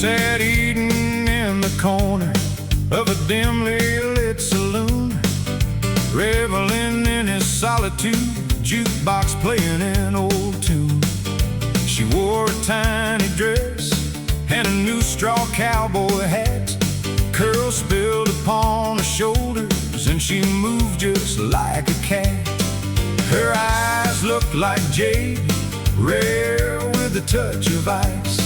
sat eating in the corner of a dimly lit saloon, reveling in his solitude, jukebox playing an old tune. She wore a tiny dress and a new straw cowboy hat, curls spilled upon her shoulders, and she moved just like a cat. Her eyes looked like jade, rare with a touch of ice,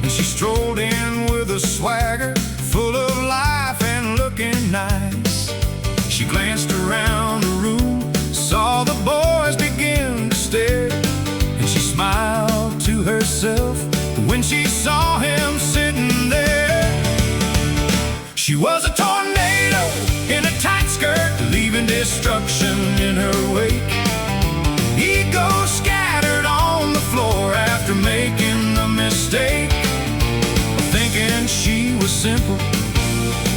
and she strolled in with a swagger, full of life and looking nice. She glanced around the room, saw the boys begin to stare, and she smiled to herself when she saw him sitting there. She was a tornado in a tight skirt, leaving destruction in her wake. Ego scattered on the floor after making the mistake, thinking she was simple,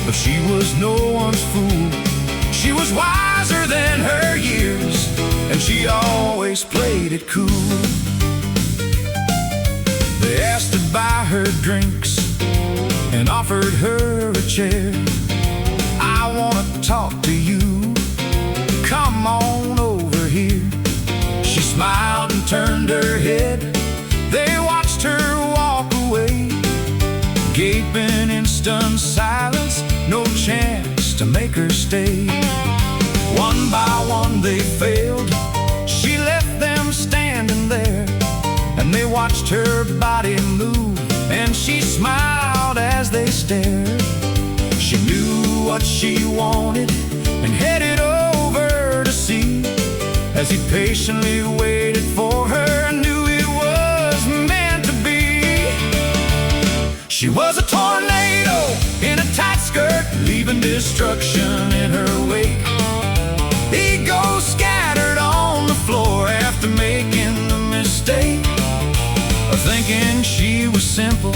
but she was no one's fool. She was wiser than her years, and she always played it cool. They asked to buy her drinks and offered her a chair. I wanna talk to you, come on over here. She smiled and turned her head. They watched her walk away, gaping in stunned silence, no chance to make her stay. One by one they failed, she left them standing there, and they watched her body move, and she smiled as they stared. She knew what she wanted and headed over to see. As he patiently waited for her, knew it was meant to be. She was a tornado in a tight skirt, leaving destruction in her wake. Ego scattered on the floor after making the mistake, thinking she was simple,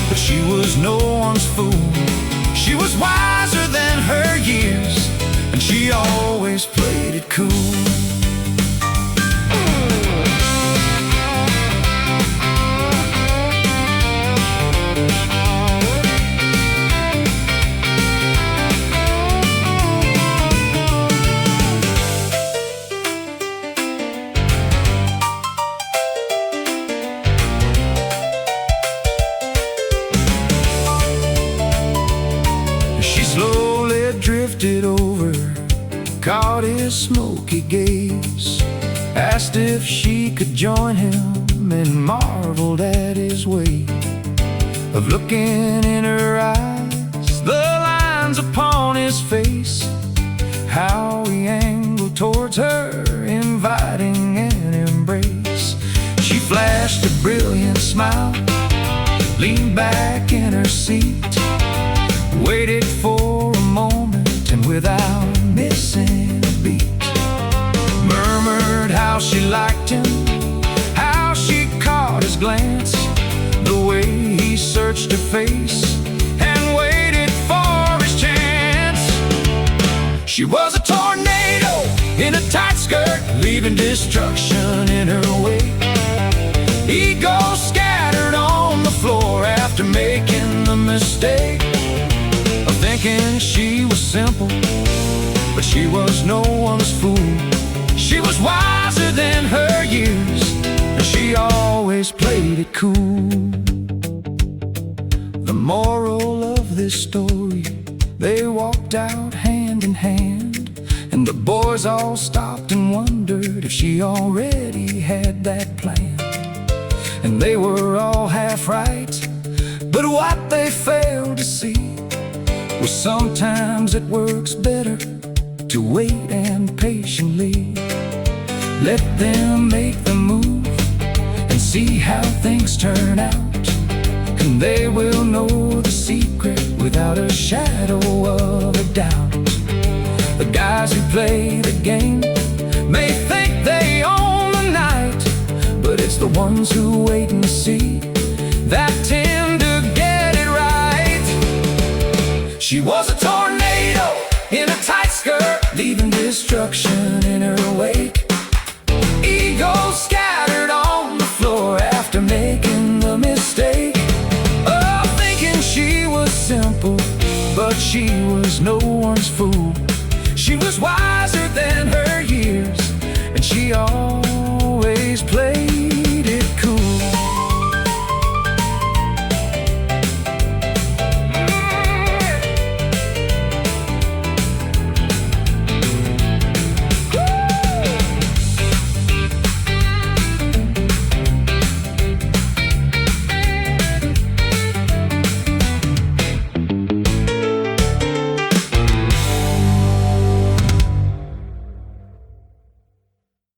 but she was no one's fool. She was wiser than her years, and she always played it cool. Slowly drifted over, caught his smoky gaze, asked if she could join him, and marveled at his way of looking in her eyes, the lines upon his face, how he angled towards her, inviting an embrace. She flashed a brilliant smile, leaned back in her seat, waited for a moment, and without missing a beat, murmured how she liked him, how she caught his glance, the way he searched her face and waited for his chance. She was a tornado in a tight skirt, leaving destruction in her wake. Ego scattered on the floor after making the mistake, thinking she was simple, but she was no one's fool. She was wiser than her years, and she always played it cool. The moral of this story, they walked out hand in hand, and the boys all stopped and wondered if she already had that plan. And they were all half right, but what they failed to see was sometimes it works better to wait and patiently let them make the move and see how things turn out, and they will know the secret without a shadow of a doubt. The guys who play the game may think they own the night, but it's the ones who wait and see that tend to get it right. She was a tornado in a tight skirt, leaving destruction in her wake. Ego scattered on the floor after making the mistake. Oh, everyone's fool.